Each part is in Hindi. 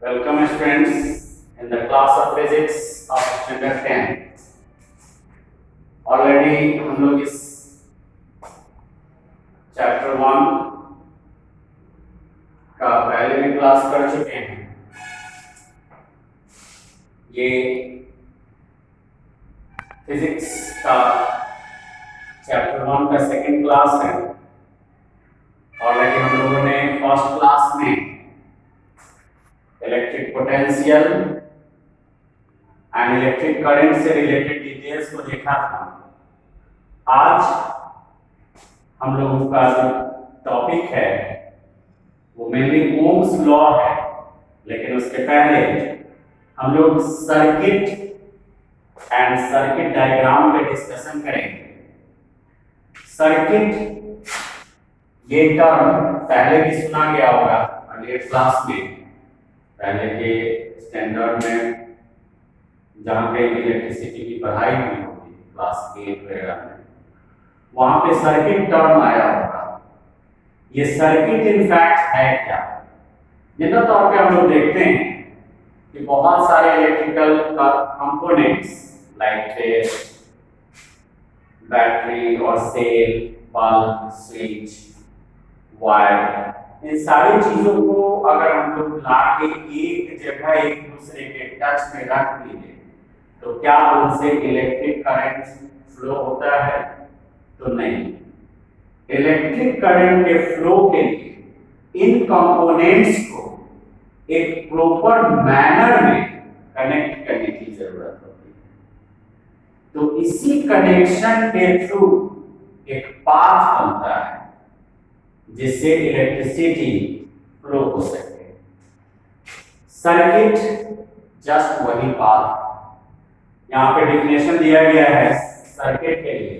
Welcome students in the class of physics of standard 10. Already हम लोग इस चैप्टर 1 का पहले भी क्लास कर चुके हैं। ये फिजिक्स का चैप्टर 1 का सेकंड क्लास है। ऑलरेडी हम लोगों ने फर्स्ट क्लास में electric potential and electric current से रिलेटेड डिटेल्स को देखा था। आज हम लोगों का जो टॉपिक है वो मेनली ओम्स लॉ है, लेकिन उसके पहले हम लोग सर्किट एंड सर्किट डायग्राम पे डिस्कशन करेंगे। सर्किट ये टर्म पहले भी सुना गया होगा अर्लियर क्लास में, पहले के स्टैंडर्ड में जहाँ पे इलेक्ट्रिसिटी की पढ़ाई हुई होगी क्लास 8 वगैरह में, वहाँ पे सर्किट टर्म आया होगा। ये सर्किट इनफैक्ट है क्या? जितना तौर पे हम लोग देखते हैं कि बहुत सारे इलेक्ट्रिकल कंपोनेंट्स लाइक बैटरी और सेल, बल्ब, स्विच, वायर, इन सारी चीजों को अगर हम लोग लाके एक जगह एक दूसरे के टच में रख दीजिए तो क्या उनसे इलेक्ट्रिक करंट फ्लो होता है? तो नहीं। इलेक्ट्रिक करंट के फ्लो के लिए इन कंपोनेंट्स को एक प्रॉपर मैनर में कनेक्ट करने की जरूरत होती है। तो इसी कनेक्शन के थ्रू एक पाथ बनता है जिससे इलेक्ट्रिसिटी फ्लो हो सके। सर्किट जस्ट वही पाथ। यहाँ पे डिफिनेशन दिया गया है सर्किट के लिए,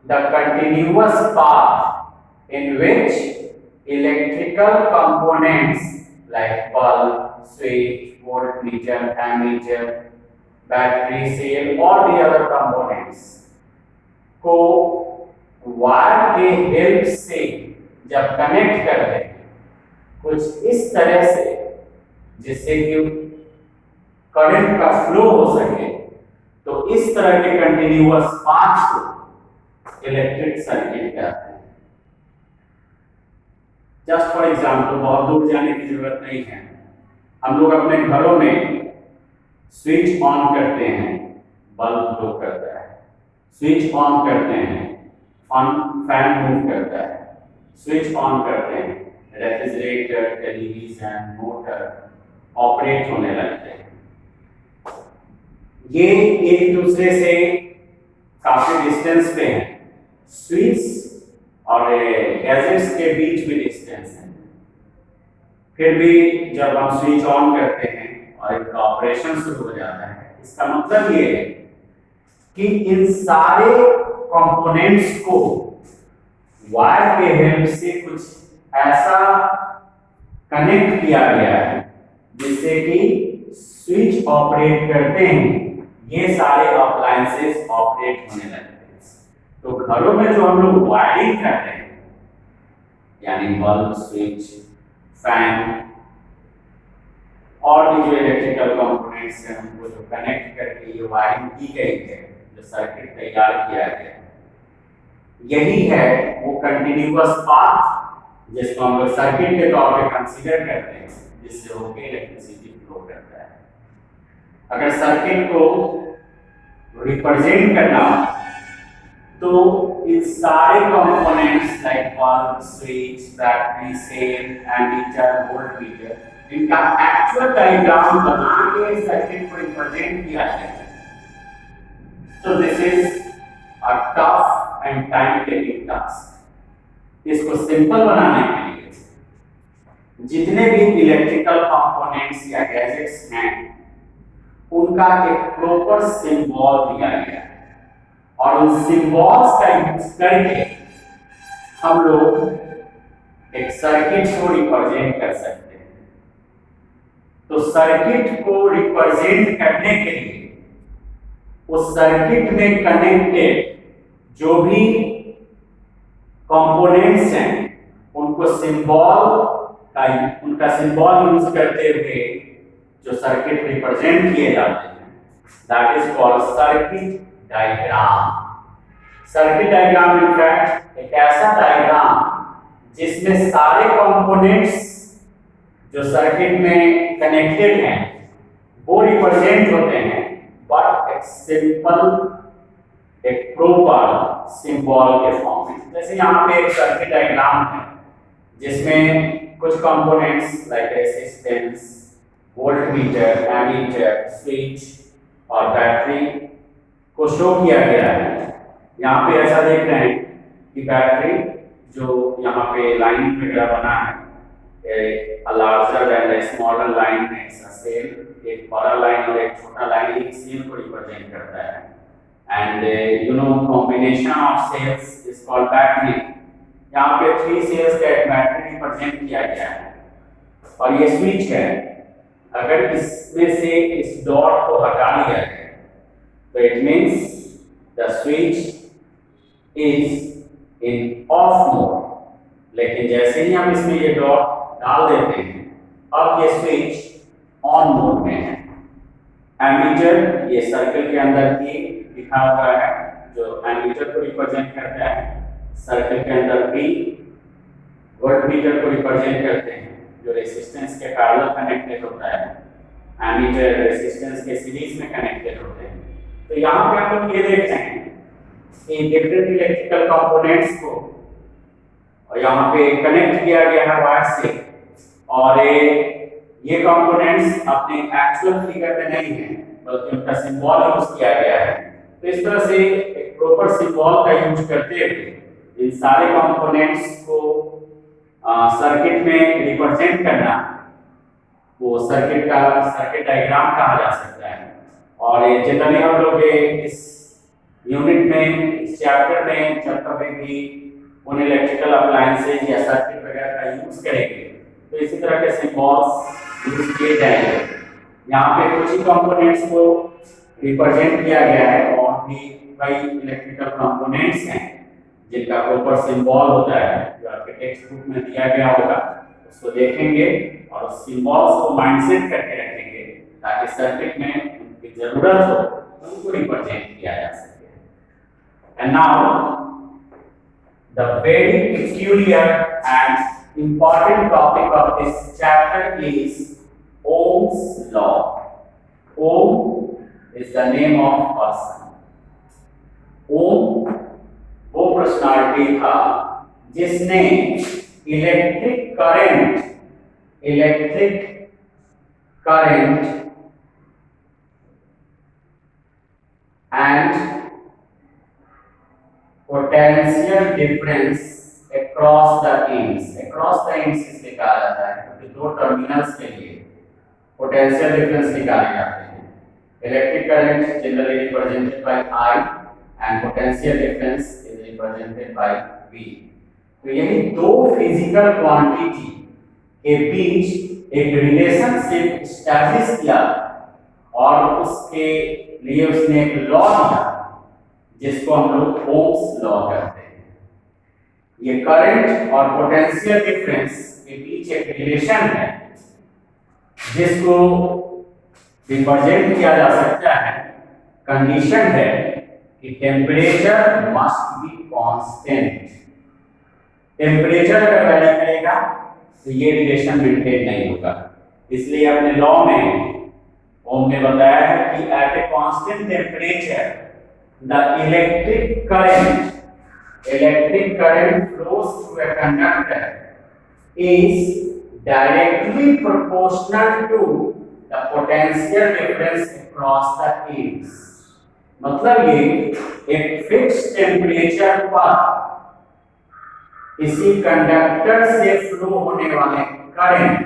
the continuous path in which electrical components like bulb, switch, voltmeter, ammeter, battery, cell और दी अदर कंपोनेंट्स को वायर के हेल्प से जब कनेक्ट करते हैं कुछ इस तरह से जिससे कि करंट का फ्लो हो सके, तो इस तरह के कंटिन्यूअस पाथ को इलेक्ट्रिक सर्किट कहते हैं। जस्ट फॉर एग्जांपल, बहुत दूर जाने की जरूरत नहीं है। हम लोग अपने घरों में स्विच ऑन करते हैं, बल्ब ग्लो करता है। स्विच ऑन करते हैं, फैन मूव करता है। स्विच ऑन करते हैं, रेफ्रिजरेटर, टेलीविजन, मोटर ऑपरेट होने लगते हैं। ये एक दूसरे से काफी डिस्टेंस पे हैं। स्विच और गैजेट्स के बीच में डिस्टेंस है, फिर भी जब हम स्विच ऑन करते हैं और एक ऑपरेशन शुरू हो जाता है, इसका मतलब ये है कि इन सारे कंपोनेंट्स को वायर के हेल्प से कुछ ऐसा कनेक्ट किया गया है जिससे कि स्विच ऑपरेट करते हैं, ये सारे अप्लायंसेस ऑपरेट होने लगते हैं। तो घरों में जो हम लोग वायरिंग करते हैं, यानी बल्ब, स्विच, फैन और भी जो इलेक्ट्रिकल कंपोनेंट्स हैं उनको जो कनेक्ट करके ये वायरिंग की गई है, जो सर्किट तैयार किया गया है, यही है वो कंटिन्यूअस पाथ जिसको हम लोग सर्किट के तौर पे कंसीडर करते हैं, जिससे होके इलेक्ट्रिसिटी फ्लो करता है। अगर सर्किट को रिप्रेजेंट करना तो इन सारे components like bulb, switch, battery, cell, ammeter, voltmeter, इनका एक्चुअल डायग्राम बना के सर्किट को रिप्रेजेंट किया जाए। So this is a tough and time taking task। इसको सिंपल बनाने के लिए जितने भी इलेक्ट्रिकल कंपोनेंट्स या गैजेट्स हैं उनका एक प्रॉपर सिंबल दिया गया है और उन सिंबल्स का यूज करके हम लोग एक सर्किट को रिप्रेजेंट कर सकते हैं। तो सर्किट को रिप्रेजेंट करने के लिए उस सर्किट में कनेक्टेड जो भी कंपोनेंट्स हैं उनको सिंबल का उनका सिंबल यूज करते हुए जो सर्किट रिप्रेजेंट किए जाते हैं, that is called circuit diagram. Circuit diagram in fact एक ऐसा डायग्राम जिसमें सारे कंपोनेंट्स जो सर्किट में कनेक्टेड हैं वो रिप्रेजेंट होते हैं, बट एक सिंपल एक प्रॉपर सिंबल के फॉर्म में। जैसे यहाँ पे एक सर्किट डायग्राम है जिसमें कुछ components like resistance, voltmeter, ammeter, switch और बैटरी को शो किया गया है। यहाँ पे ऐसा देख रहे हैं कि बैटरी जो यहाँ पे लाइन वगैरह बना है, a larger and a smaller line makes a cell, एक बड़ा लाइन और एक छोटा लाइन एक सेल को रिप्रेजेंट करता है, and you know combination of cells is called battery। यहाँ पे 3 सेल्स का एक बैटरी रिप्रेजेंट किया गया है और ये स्विच है। अगर इसमें से इस डॉट को हटा लिया जाए तो it means the switch is in of mode, लेकिन जैसे ही हम इसमें ये डॉट डाल देते हैं अब ये स्विच ऑन मोड में है। एमीटर ये सर्कल के अंदर की लिखा हुआ है जो एमीटर को रिप्रेजेंट करता है, सर्कल के अंदर भी वोल्टमीटर को रिप्रेजेंट करते हैं जो रेजिस्टेंस के पैरेलल कनेक्टेड होता है, एमीटर रेजिस्टेंस के सीरीज में कनेक्टेड होते हैं। तो यहाँ पे आप लोग ये देख रहे हैं कि डिफरेंट इलेक्ट्रिकल कंपोनेंट्स को और यहाँ पे कनेक्ट किया गया है वायर से, और ये कंपोनेंट्स अपने एक्चुअल फिगर में नहीं है बल्कि उनका सिंबल यूज किया गया है। तो इस तरह से एक प्रॉपर सिंबल का यूज करते हुए इन सारे कंपोनेंट्स को सर्किट में रिप्रेजेंट करना वो सर्किट डायग्राम कहा जा सकता है। और ये जनरली हम लोग इस यूनिट में, इस चैप्टर में जब कभी भी उन इलेक्ट्रिकल अप्लायंसेज या सर्किट वगैरह का यूज करेंगे तो इसी तरह के सिंबल्स यूज किए जाएंगे। यहाँ पे कुछ ही कंपोनेंट्स को रिप्रेजेंट किया गया है और भी कई इलेक्ट्रिकल कंपोनेंट्स हैं जिनका प्रॉपर सिंबल होता है जो आपके टेक्स्ट बुक में दिया गया होगा, उसको देखेंगे और उस सिंबल्स को माइंडसेट करके रखेंगे ताकि सर्किट में उनकी जरूरत हो तो उनको रिप्रेजेंट किया जा सके। And now the very peculiar and important topic of this chapter is Ohm's law. Ohm is the name of person. Ohm वो पर्सनालिटी था जिसने electric current and potential difference across the ends इसलिए कहा जाता है क्योंकि दो टर्मिनल्स के लिए पोटेंशियल डिफरेंस निकाले जाते हैं। Electric current generally represented by I and potential difference is represented by V। तो यही दो फिजिकल क्वांटिटी के बीच एक रिलेशनशिप एस्टैब्लिश किया और उसके लिए उसने एक लॉ दिया जिसको हम लोग ओम्स लॉ कहते हैं। ये करंट और पोटेंशियल डिफरेंस के बीच एक रिलेशन है जिसको रिप्रेजेंट किया जा सकता है। कंडीशन है कि temperature must be constant. Temperature अगर वैरी करेगा तो ये रिलेशन मेंटेन नहीं होगा। इसलिए अपने लॉ में ओम ने बताया है कि at a constant temperature the electric current flows through a conductor is directly proportional to the potential difference across the ends। मतलब ये एक फिक्स टेम्परेचर पर किसी कंडक्टर से फ्लो होने वाले करंट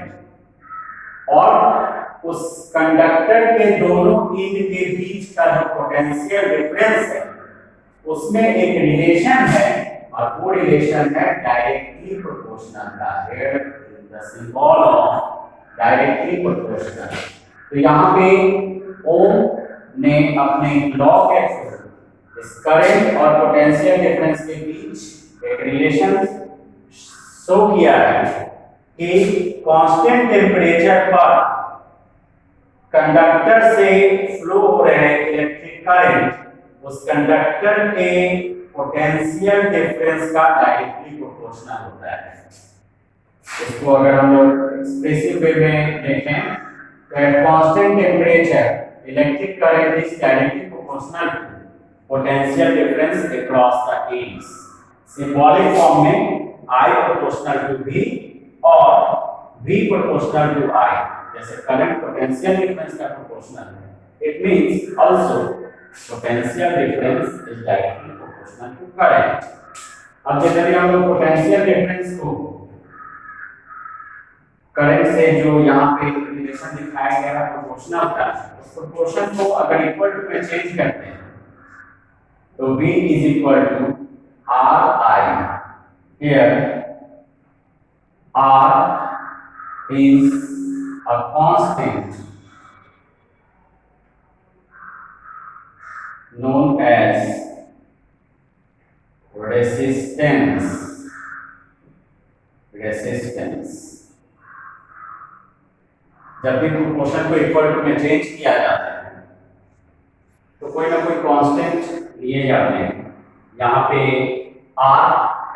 और उस कंडक्टर के दोनों एंड के बीच का जो पोटेंशियल डिफरेंस है उसमें एक रिलेशन है और वो रिलेशन है डायरेक्टली प्रोपोर्शनल का। Here is the symbol of directly proportional. तो यहाँ पे ओम ने अपने लॉ के थ्रू इस करंट और पोटेंशियल डिफरेंस के बीच एक रिलेशन शो किया है कि कांस्टेंट टेम्परेचर पर कंडक्टर से फ्लो हो रहे इलेक्ट्रिक करंट उस कंडक्टर के पोटेंशियल डिफरेंस का डायरेक्टली प्रोपोर्शनल होता है। इसको अगर हम लोग एक्सप्रेसिव वे में देखें तो at constant temperature electric current is directly proportional to potential difference across the ends. Symbolic form में I प्रोपोर्शनल टू V और V प्रोपोर्शनल टू I, जैसे करंट पोटेंशियल डिफरेंस का प्रोपोर्शनल है, it means also potential difference is directly proportional to current. अब जनरली हम लोग पोटेंशियल डिफरेंस को करंट से जो यहाँ पे रिलेशन दिखाया गया है प्रोपोर्शनल का, उस प्रोपोर्शन को अगर इक्वल टू में चेंज करते हैं तो V is equal to RI। Here R is a constant known as resistance। जब भी प्रोपोर्शन को इक्वल टू में चेंज किया जाता है तो कोई ना कोई कांस्टेंट लिए जाते हैं। यहाँ पे R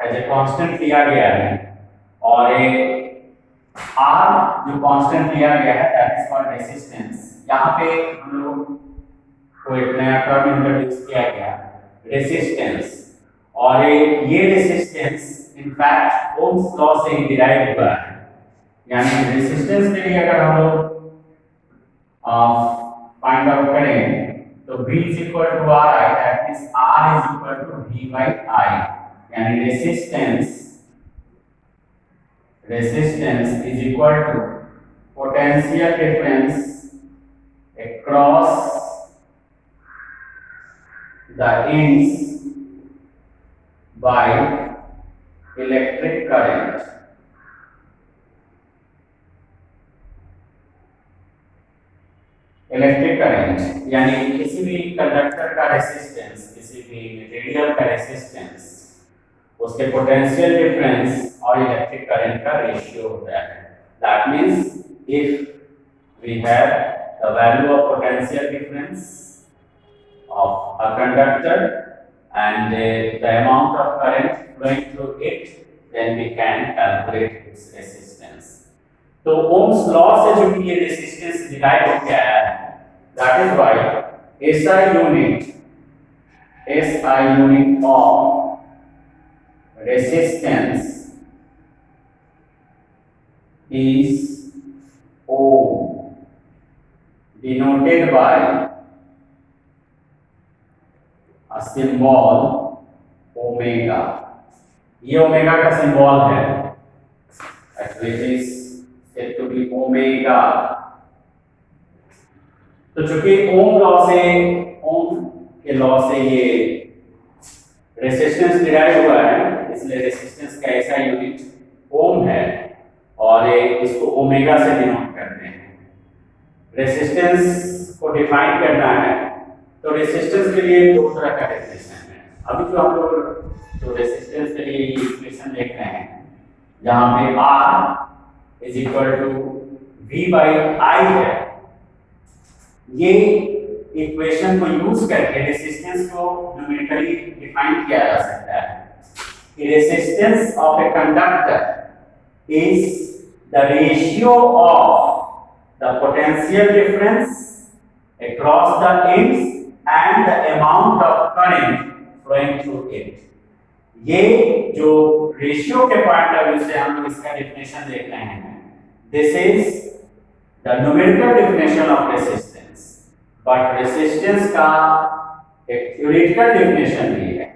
एज ए कांस्टेंट लिया गया है और R जो कांस्टेंट लिया गया है दैट इज कॉल्ड रेजिस्टेंस। यहाँ पे हम लोग को एक नया टर्म इंट्रोड्यूस किया गया रेजिस्टेंस, और ये रेजिस्टेंस इनफैक्ट ओम्स लॉ से ही डिराइव हुआ है। यानी रेजिस्टेंस के लिए अगर हम लोग फाइंड आउट करें तो V is equal to RI, that means R is equal to V by I, यानी resistance is equal to potential difference across the ends by electric current। Electric current यानी किसी भी कंडक्टर का रेजिस्टेंस, किसी भी मटेरियल का रेजिस्टेंस, उसके पोटेंशियल डिफरेंस और इलेक्ट्रिक करंट का रेशियो होता है। That means if we have the value of potential difference of a conductor and the amount of current flowing through it, then we can calculate its resistance. तो ओम्स लॉ से जो भी ये रेजिस्टेंस डिराइव हो गया है, that is why SI unit of resistance is ohm, denoted by a symbol omega। ये ओमेगा का सिंबल है, which is said to be omega। तो चूंकि ओम के लॉ से ये रेजिस्टेंस डिराइव हुआ है, इसलिए रेजिस्टेंस का ऐसा यूनिट ओम है और इसको ओमेगा से डिनोट करते हैं। रेजिस्टेंस को डिफाइन करना है तो रेजिस्टेंस के लिए दो तरह का डेफिनेशन है। अभी जो हम लोग जो रेजिस्टेंस के लिए इक्वेशन देख रहे हैं, जहां पे R is equal to V by I है, ये इक्वेशन को यूज करके रेजिस्टेंस को न्यूमेरिकली डिफाइन किया जा सकता है कि resistance of a conductor is the ratio of the potential difference across the ends and the amount of current flowing through it। ये जो रेशियो के पॉइंट ऑफ व्यू से हम लोग इसका डेफिनेशन देख रहे हैं, this is the numerical definition of resistance, but resistance का एक थ्योरेटिकल डेफिनेशन भी है।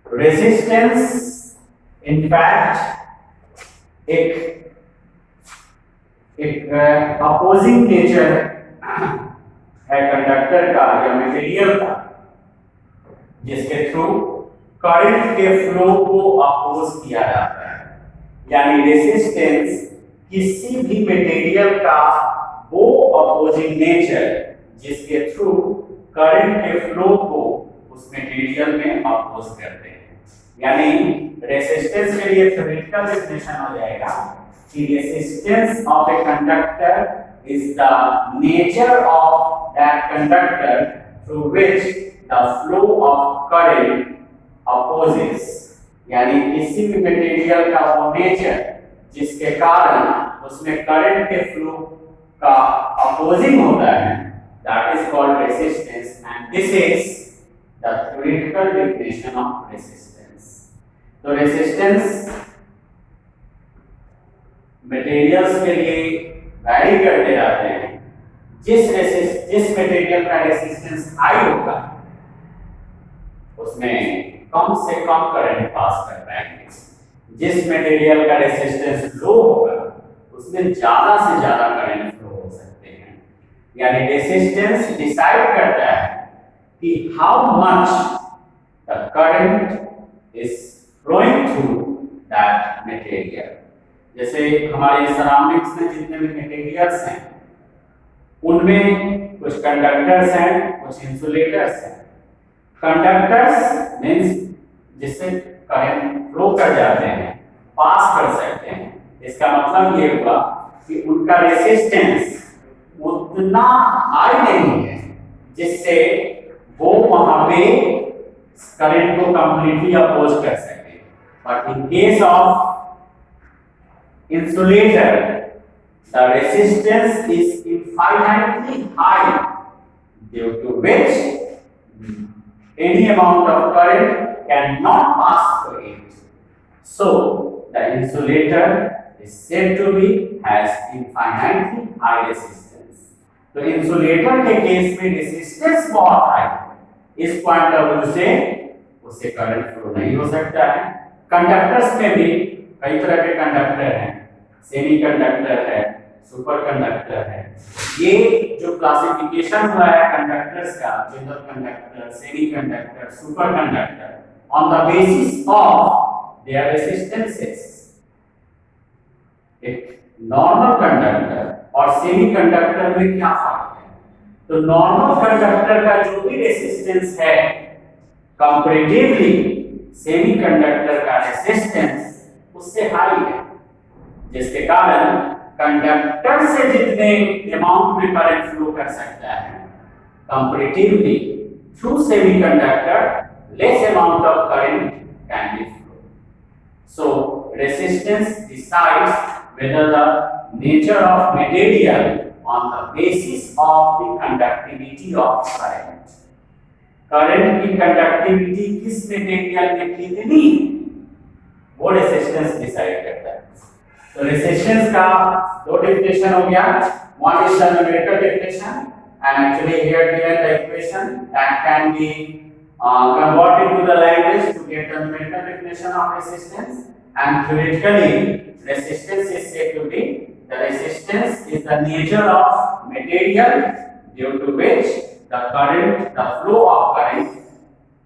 रेजिस्टेंस इनफैक्ट एक अपोजिंग नेचर है कंडक्टर का या मटेरियल का, जिसके थ्रू करंट के फ्लो को अपोज किया जाता है। यानी रेजिस्टेंस किसी भी मटेरियल का वो अपोजिंग नेचर जिसके थ्रू करंट के फ्लो को उस मटेरियल में अपोज करते हैं। यानी रेजिस्टेंस के लिए थ्योरेटिकल डेफिनेशन हो जाएगा कि resistance of a conductor is the nature of that conductor through which the flow of current opposes. यानी किसी भी मटेरियल का वो नेचर जिसके कारण उसमें करंट के फ्लो का अपोजिंग होता है, that is called resistance, and this is the theoretical definition of resistance. तो रेसिस्टेंस मटेरियल्स के लिए वैरी करते रहते हैं। जिस मटेरियल का रेसिस्टेंस हाई होगा उसमें कम से कम करंट पास कर पाएंगे, जिस मटेरियल का रेसिस्टेंस लो होगा उसमें ज्यादा से ज्यादा करंट फ्लो हो सकते हैं। यानी रेसिस्टेंस डिसाइड करता है कि how much the current is flowing through that material. जैसे हमारे सराउंडिंग्स में जितने भी मटेरियल्स हैं उनमें कुछ कंडक्टर्स हैं, कुछ इंसुलेटर्स हैं। कंडक्टर्स मींस जिससे करंट फ्लो कर जाते हैं, पास कर सकते हैं। इसका मतलब ये हुआ कि उनका रेसिस्टेंस उतना हाई नहीं है जिससे वो वहां पे करंट को कंप्लीटली अपोज कर सके। But in case of insulator, the resistance is infinitely high, due to which any amount of current cannot pass through it. So the insulator is said to be has infinitely high resistance. तो insulator के केस में रेसिस्टेंस बहुत हाई, इस पॉइंट ऑफ व्यू से उससे करंट फ्लो नहीं हो सकता है। कंडक्टर्स में भी कई तरह के कंडक्टर हैं, सेमी कंडक्टर है, सुपर कंडक्टर है। ये जो क्लासिफिकेशन हुआ है कंडक्टर्स का, general conductor, semi conductor, super conductor, on the basis of their resistances. एक नॉर्मल कंडक्टर और सेमी कंडक्टर में क्या फर्क है? तो नॉर्मल कंडक्टर का जो भी रेसिस्टेंस है कंपैरेटिवली सेमी कंडक्टर का रेसिस्टेंस उससे हाई है, जिसके कारण कंडक्टर से जितने अमाउंट में करंट फ्लो कर सकता है comparatively through semiconductor less amount of current can be flow. So resistance decides whether the nature of material on the basis of the conductivity of current। Current की कंडक्टिविटी किस मटेरियल में कितनी वो रेजिस्टेंस डिसाइड करता है। तो रेजिस्टेंस का दो डेफिनेशन हो गया, one is the numerical definition and actually here given the equation that can be converted to the language to get the numerical definition of resistance, and theoretically resistance is said to be the resistance is the nature of material due to which the flow of current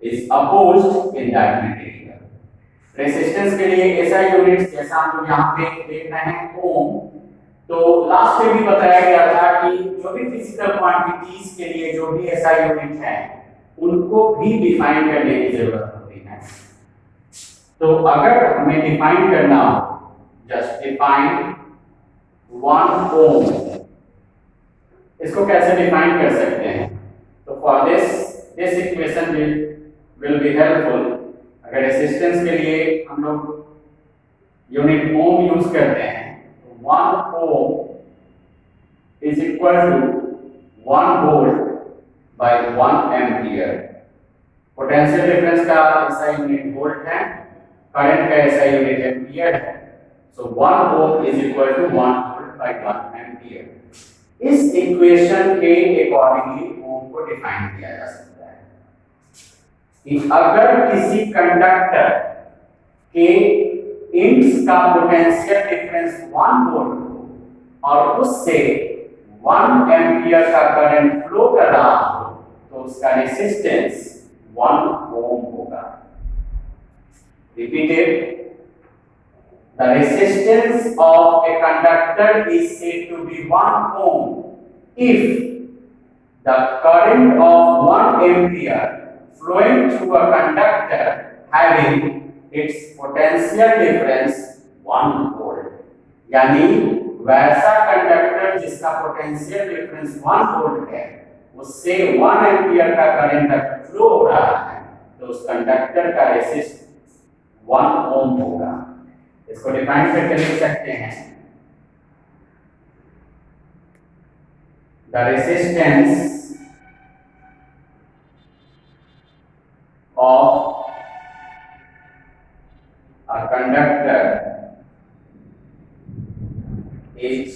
is opposed in that material। Resistance के लिए ऐसा यूनिट्स जैसा हम लोग यहाँ पे देख रहे हैं ओम, तो लास्ट में भी बताया गया था कि जो भी फिजिकल क्वांटिटीज के लिए जो भी ऐसा यूनिट है उनको भी डिफाइन करने की जरूरत होती है। तो अगर हमें डिफाइन करना हो, जस्ट डिफाइन 1 ओम, इसको कैसे डिफाइन कर सकते हैं? तो for this equation will be helpful. अगर रेजिस्टेंस के लिए हम लोग यूनिट ओम यूज करते हैं तो 1 ohm is equal to 1 volt by 1 ampere. Potential difference का ऐसा यूनिट वोल्ट है, करंट का ऐसा यूनिट एम्पियर है। So 1 ohm is equal to 1 volt by 1 ampere. इस इक्वेशन के अकॉर्डिंगली ओम को डिफाइन किया जा सकता है कि अगर किसी कंडक्टर के इंड्स का पोटेंशियल डिफरेंस 1 वोल्ट हो और उससे 1 एम्पियर का करंट फ्लो कर रहा हो तो उसका रेजिस्टेंस 1 ओम होगा। Repeated, the resistance of a conductor is said to be 1 ohm if the current of 1 ampere flowing through a conductor having its potential difference 1 volt। यानी वैसा कंडक्टर जिसका पोटेंशियल डिफरेंस 1 वोल्ट है, उससे 1 एम्पियर का करंट फ्लो हो रहा है, तो उस कंडक्टर का रेजिस्टेंस 1 ओम होगा। इसको डिफाइन करके लिख सकते हैं, the resistance of a conductor is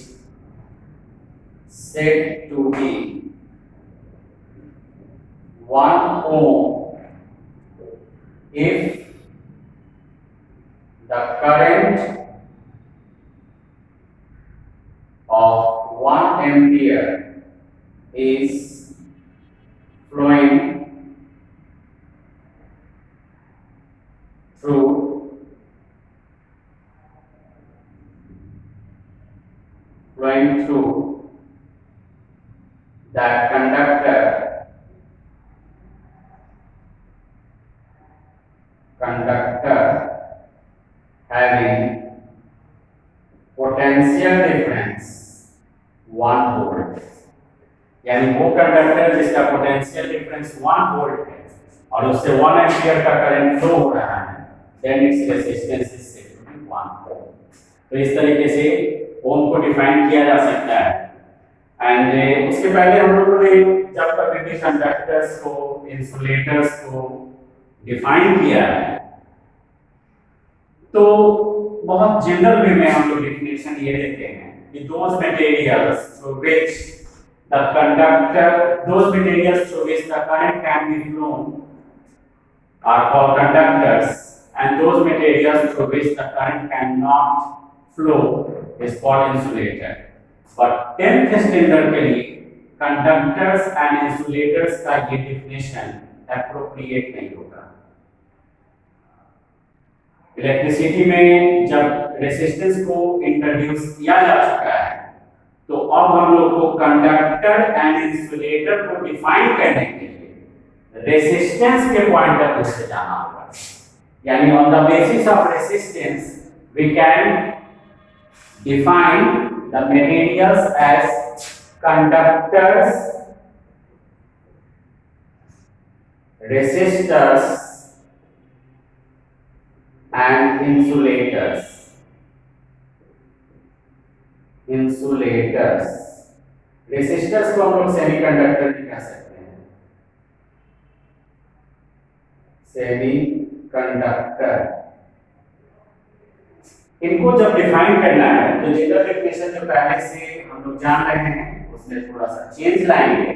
said to be 1 ohm if the current of 1 ampere is flowing through that conductor having potential difference 1 volt, यानी वो कंडक्टर जिसका पोटेंशियल डिफरेंस 1 वोल्ट है और उससे 1 एम्पियर का करंट फ्लो हो रहा है, then its resistance is said to be 1 ohm. तो इस तरीके से ओम को डिफाइन किया जा सकता है। एंड उसके पहले हम लोगों ने जब कभी भी कंडक्टर्स को, इंसुलेटर्स को डिफाइन किया है, तो बहुत जनरल वे में हम लोग डेफिनेशन ये देते हैं कि those materials through which the current can be flown are called conductors, and those materials through which the current cannot flow is called insulator. But 10th standard के लिए कंडक्टर्स एंड इंसुलेटर्स का ये डेफिनेशन एप्रोप्रिएट नहीं होगा। इलेक्ट्रिसिटी में जब रेजिस्टेंस को इंट्रोड्यूस किया जा चुका है, तो अब हम लोग को कंडक्टर एंड इंसुलेटर को डिफाइन करने के लिए रेजिस्टेंस के पॉइंट ऑफ व्यू से जाना होगा। यानी on the basis of resistance we can define the materials as conductors, resistors and insulators. Resistors को हम लोग सेमीकंडक्टर भी कह सकते हैं, सेमीकंडक्टर। इनको जब डिफाइन करना है तो जनरल डेफिनेशन जो पहले से हम लोग जान रहे हैं उसमें थोड़ा सा चेंज लाएंगे,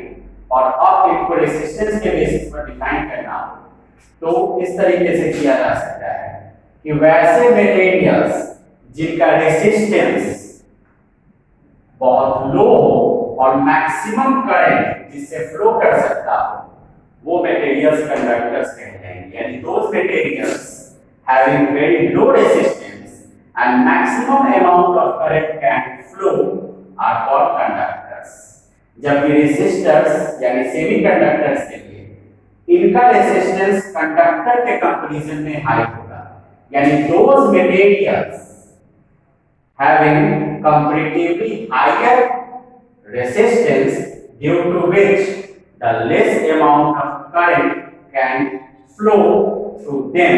और अब इनको रेजिस्टेंस के बेसिस पर डिफाइन करना हो तो इस तरीके से किया जा सकता है कि वैसे मटेरियल्स जिनका रेजिस्टेंस बहुत लो हो और मैक्सिमम करंट जिससे फ्लो कर सकता हो, वो मटेरियल्स कंडक्टर्स कहते हैं। यानी those materials having very low resistance and maximum amount of current can flow are called conductors। जबकि रेसिस्टर्स यानी सेमीकंडक्टर्स के लिए इनका रेजिस्टेंस कंडक्टर के कंपैरिजन में हाई होगा। यानी those materials having comparatively higher resistance due to which the less amount of current can flow through them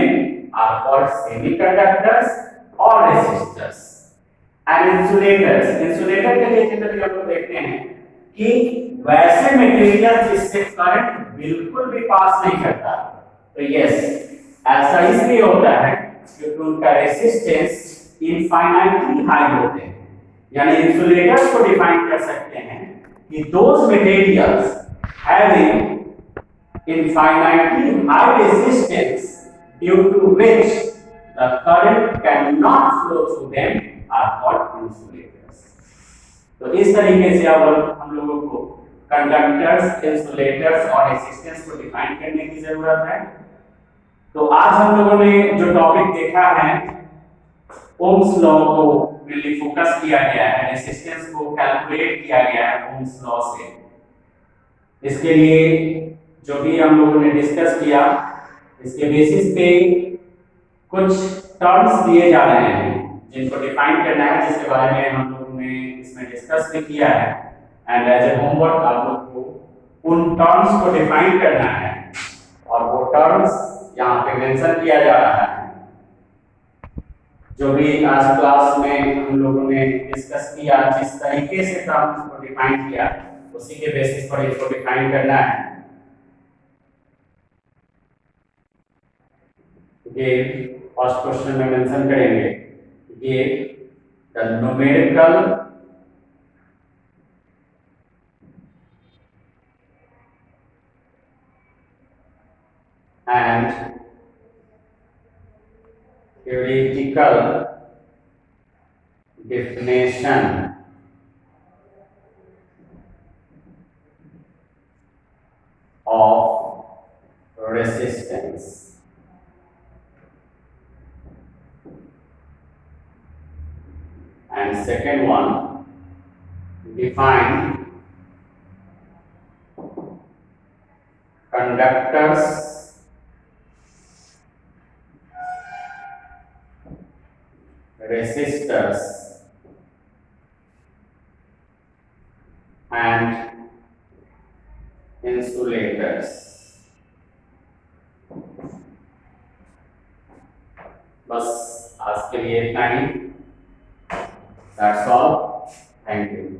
are called semiconductors और रेसिस्टर्स एंड इंसुलेटर्स। इंसुलेटर के लिए जनरली हम लोग देखते हैं कि वैसे मटेरियल जिससे करंट बिल्कुल भी पास नहीं करता। तो यस, ऐसा इसलिए होता है क्योंकि उनका रेजिस्टेंस इनफाइनाइटली हाई होते हैं। यानी इंसुलेटर्स को डिफाइन कर सकते हैं कि those materials having infinitely high resistance due to which the current cannot flow through them are called insulators। तो इस तरीके से अब हम लोगों को कंडक्टर्स, इंसुलेटर्स और रेजिस्टेंस को डिफाइन करने की जरूरत है। तो आज हम लोगों ने जो टॉपिक देखा है, ओम्स लॉ को मेनली फोकस किया गया है, रेजिस्टेंस को कैलकुलेट किया गया है ओम्स लॉ से। इसके लिए जो भी हम लोगों ने डिस्कस किया, इसके बेसिस पे कुछ टर्म्स दिए जा रहे हैं जिनको डिफाइन करना है, जिसके बारे में हम लोगों ने इसमें डिस्कस भी किया है एंड एज ए होमवर्क आप लोग को उन टर्म्स को डिफाइन करना है और वो टर्म्स यहाँ पे मेंशन किया जा रहा है। जो भी आज क्लास में हम लोगों ने डिस्कस किया, जिस तरीके से टर्म्स को डिफाइन किया उसी के बेसिस पर इसको डिफाइन करना है। ये फर्स्ट क्वेश्चन में मेंशन करेंगे, ये the numerical and theoretical definition of resistance. And second one, define conductors resistors and insulators. बस आज के लिए इतना ही। That's all. Thank you.